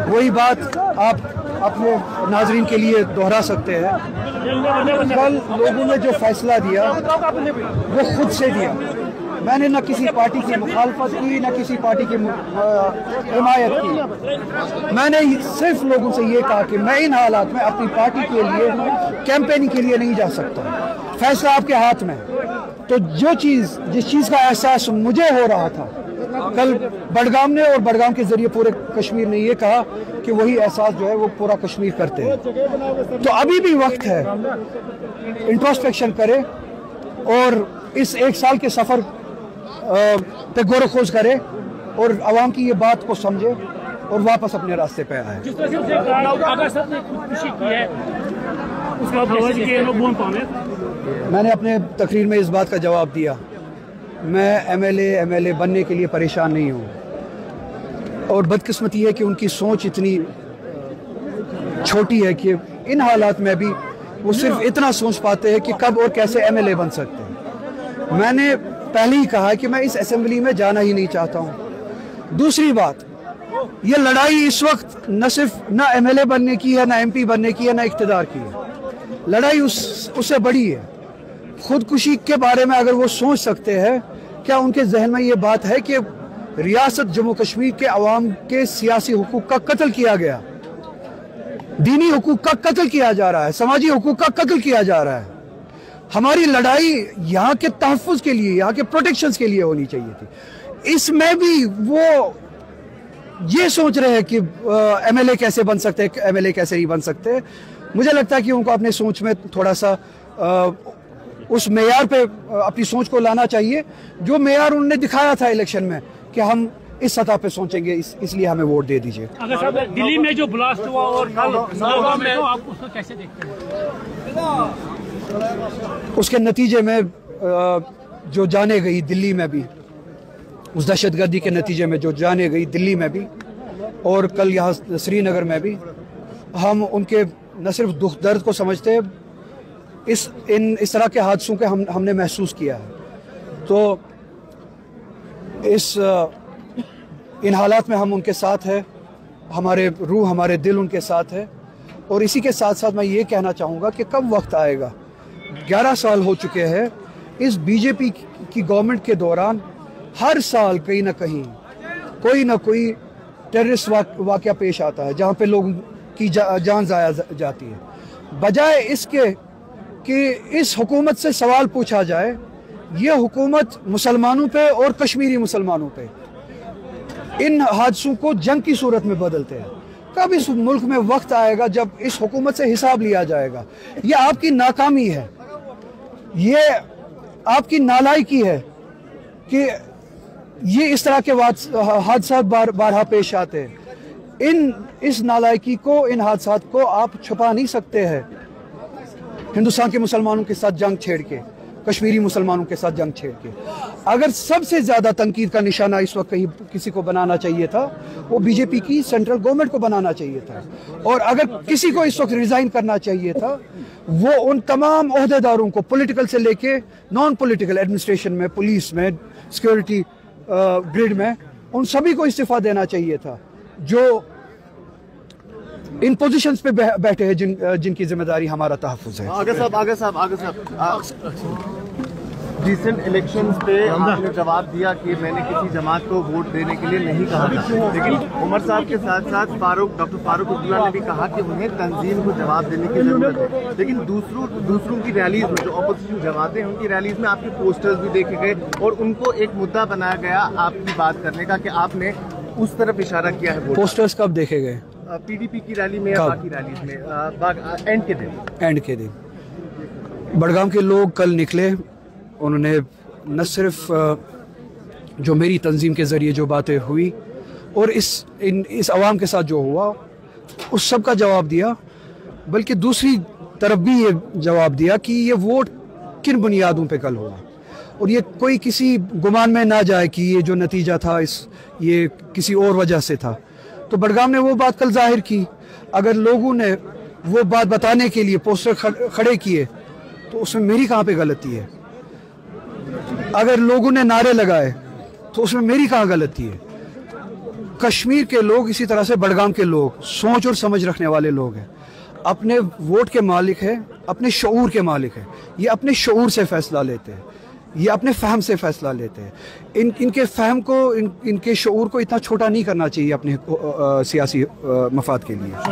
वही बात आप अपने नाजरीन के लिए दोहरा सकते हैं। कल लोगों ने जो फैसला दिया वो खुद से दिया। मैंने न किसी पार्टी की मुखालफत की, न किसी पार्टी की हिमायत की। मैंने सिर्फ लोगों से ये कहा कि मैं इन हालात में अपनी पार्टी के लिए कैंपेनिंग के लिए नहीं जा सकता। फैसला आपके हाथ में। तो जिस चीज़ का एहसास मुझे हो रहा था, कल बडगाम ने और बडगाम के जरिए पूरे कश्मीर ने ये कहा कि वही एहसास जो है वो पूरा कश्मीर करते हैं। तो अभी भी वक्त है, इंट्रोस्पेक्शन करें और इस एक साल के सफर पे गौर खोज करे और आवाम की ये बात को समझे और वापस अपने रास्ते पे आए। मैंने अपने तकरीर में इस बात का जवाब दिया, मैं एमएलए बनने के लिए परेशान नहीं हूँ। और बदकिस्मती है कि उनकी सोच इतनी छोटी है कि इन हालात में भी वो सिर्फ इतना सोच पाते हैं कि कब और कैसे एमएलए बन सकते हैं। मैंने पहले ही कहा कि मैं इस असेंबली में जाना ही नहीं चाहता हूँ। दूसरी बात, ये लड़ाई इस वक्त न सिर्फ न एमएलए बनने की है, न एमपी बनने की है, न इख्तिदार की है। लड़ाई उससे बड़ी है। खुदकुशी के बारे में अगर वो सोच सकते हैं, क्या उनके जहन में ये बात है कि रियासत जम्मू कश्मीर के अवाम के सियासी हुकूक का कत्ल किया गया, दीनी हुकूक का कत्ल किया जा रहा है, समाजी हुकूक का कत्ल किया जा रहा है। हमारी लड़ाई यहाँ के तहफ़्फ़ुज़ के लिए, यहाँ के प्रोटेक्शन के लिए होनी चाहिए थी। इसमें भी वो ये सोच रहे हैं कि एमएलए कैसे बन सकते हैं, एमएलए कैसे नहीं बन सकते। मुझे लगता है कि उनको अपने सोच में थोड़ा सा उस मेयार पे अपनी सोच को लाना चाहिए जो मेयार उन्होंने दिखाया था इलेक्शन में कि हम इस सतह पे सोचेंगे, इसलिए हमें वोट दे दीजिए। अगर साहब दिल्ली में जो ब्लास्ट हुआ और कल नौगाम में, तो आप उसको कैसे देखते हैं? उसके नतीजे में जो जाने गई दिल्ली में भी, उस दहशतगर्दी के नतीजे में जो जाने गई दिल्ली में भी और कल यहाँ श्रीनगर में भी, हम उनके न सिर्फ दुख दर्द को समझते हैं, इस तरह के हादसों के हमने महसूस किया है। तो इन हालात में हम उनके साथ हैं, हमारे रूह हमारे दिल उनके साथ है। और इसी के साथ साथ मैं ये कहना चाहूँगा कि कब वक्त आएगा, 11 साल हो चुके हैं इस बीजेपी की गवर्नमेंट के दौरान, हर साल कहीं ना कहीं कोई ना कोई टेररिस्ट वाक़या पेश आता है जहाँ पे लोगों की जान ज़ाया जाती है। बजाय इसके कि इस हुकूमत से सवाल पूछा जाए, ये हुकूमत मुसलमानों पे और कश्मीरी मुसलमानों पे इन हादसों को जंग की सूरत में बदलते हैं। कब इस मुल्क में वक्त आएगा जब इस हुकूमत से हिसाब लिया जाएगा? ये आपकी नाकामी है, ये आपकी नालायकी है कि ये इस तरह के हादसा बारहा पेश आते हैं। इस नालायकी को, इन हादसात को आप छुपा नहीं सकते हैं हिंदुस्तान के मुसलमानों के साथ जंग छेड़ के, कश्मीरी मुसलमानों के साथ जंग छेड़ के। अगर सबसे ज़्यादा तनकीद का निशाना इस वक्त कहीं किसी को बनाना चाहिए था, वो बीजेपी की सेंट्रल गवर्नमेंट को बनाना चाहिए था। और अगर किसी को इस वक्त रिज़ाइन करना चाहिए था, वो उन तमाम ओहदेदारों को, पॉलिटिकल से लेके नॉन पॉलिटिकल, एडमिनिस्ट्रेशन में, पुलिस में, सिक्योरिटी ग्रिड में, उन सभी को इस्तीफा देना चाहिए था जो इन पोजीशंस पे बैठे हैं, जिनकी जिम्मेदारी हमारा तहफ़्फ़ुज़ है। आगे साहब रिसेंट इलेक्शंस पे आपने जवाब दिया कि मैंने किसी जमात को वोट देने के लिए नहीं कहा था, लेकिन उमर साहब के साथ साथ डॉक्टर फारूक अब्दुल्ला ने भी कहा कि उन्हें तंजीम को जवाब देने की जरूरत है। लेकिन दूसरों की रैलीज में, जो अपोजिशन जमातें हैं, उनकी रैलीज में आपके पोस्टर्स भी देखे गए और उनको एक मुद्दा बनाया गया आपकी बात करने का कि आपने उस तरफ इशारा किया है। पोस्टर्स कब देखे गए? पीडीपी की रैली में या बाकी रैलीज में? एंड के दिन बडगाम के लोग कल निकले। उन्होंने न सिर्फ जो मेरी तंजीम के ज़रिए जो बातें हुई और इस आवाम के साथ जो हुआ उस सब का जवाब दिया, बल्कि दूसरी तरफ भी ये जवाब दिया कि ये वोट किन बुनियादों पे कल हुआ और ये कोई किसी गुमान में ना जाए कि ये जो नतीजा था ये किसी और वजह से था। तो बडगाम ने वो बात कल जाहिर की। अगर लोगों ने वो बात बताने के लिए पोस्टर खड़े किए तो उसमें मेरी कहाँ पे गलती है? अगर लोगों ने नारे लगाए तो उसमें मेरी कहाँ गलती है? कश्मीर के लोग, इसी तरह से बडगाम के लोग सोच और समझ रखने वाले लोग हैं, अपने वोट के मालिक हैं, अपने शऊर के मालिक हैं। ये अपने शऊर से फैसला लेते हैं, ये अपने फहम से फैसला लेते हैं। इनके फहम को, इनके शऊर को इतना छोटा नहीं करना चाहिए अपने सियासी मफाद के लिए।